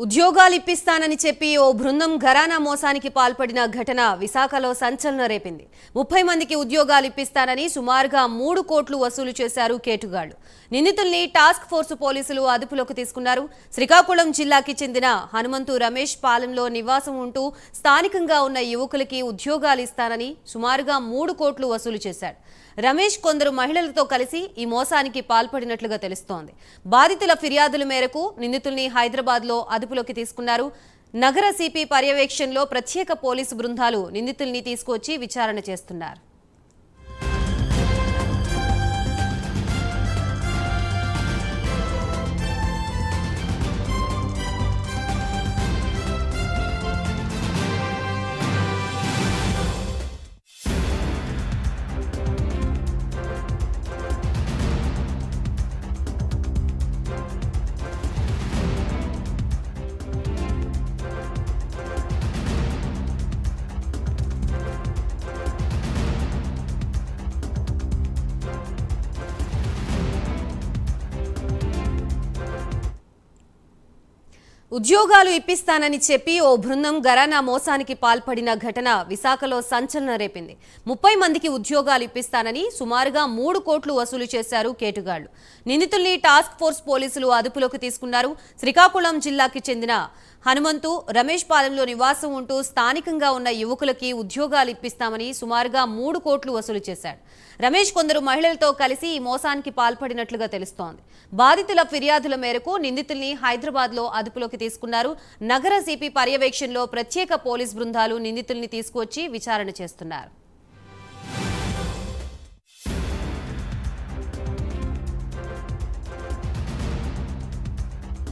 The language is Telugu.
ఉద్యోగాలు ఇప్పిస్తానని చెప్పి ఓ బృందం ఘరానా మోసానికి పాల్పడిన ఘటన విశాఖలో సంచలనం రేపింది. 30 మందికి ఉద్యోగాలు ఇప్పిస్తానని సుమారుగా 3 కోట్లు వసూలు చేశారు కేటుగాళ్లు. నిందితుల్ని టాస్క్ ఫోర్స్ పోలీసులు అదుపులోకి తీసుకున్నారు. శ్రీకాకుళం జిల్లాకి చెందిన హనుమంతు రమేష్ పాలెంలో నివాసం ఉంటూ స్థానికంగా ఉన్న యువకులకి ఉద్యోగాలు ఇస్తానని సుమారుగా 3 కోట్లు వసూలు చేశాడు. రమేష్ కొందరు మహిళలతో కలిసి ఈ మోసానికి పాల్పడినట్లుగా తెలుస్తోంది. బాధితుల ఫిర్యాదుల మేరకు నిందితుల్ని హైదరాబాద్లో అదుపులోకి తీసుకున్నారు. నగర సిపి పర్యవేక్షణలో ప్రత్యేక పోలీసు బృందాలు నిందితుల్ని తీసుకొచ్చి విచారణ చేస్తున్నారు. ఉద్యోగాలు ఇప్పిస్తానని చెప్పి ఓ బృందం ఘరానా మోసానికి పాల్పడిన ఘటన విశాఖలో సంచలనం రేపింది. 30 మందికి ఉద్యోగాలు ఇప్పిస్తానని సుమారుగా 3 కోట్లు వసూలు చేశారు కేటుగాళ్లు. నిందితుల్ని టాస్క్ ఫోర్స్ పోలీసులు అదుపులోకి తీసుకున్నారు. శ్రీకాకుళం జిల్లాకి చెందిన హనుమంతు రమేష్ పాలెంలో నివాసం ఉంటూ స్థానికంగా ఉన్న యువకులకి ఉద్యోగాలు ఇప్పిస్తామని సుమారుగా 3 కోట్లు వసూలు చేశాడు. రమేష్ కొందరు మహిళలతో కలిసి ఈ మోసానికి పాల్పడినట్లుగా తెలుస్తోంది. బాధితుల ఫిర్యాదుల మేరకు నిందితుల్ని హైదరాబాద్లో అదుపులోకి తీసుకున్నారు. నగర సిపి పర్యవేక్షణలో ప్రత్యేక పోలీస్ బృందాలు నిందితుల్ని తీసుకువచ్చి విచారణ చేస్తున్నారు.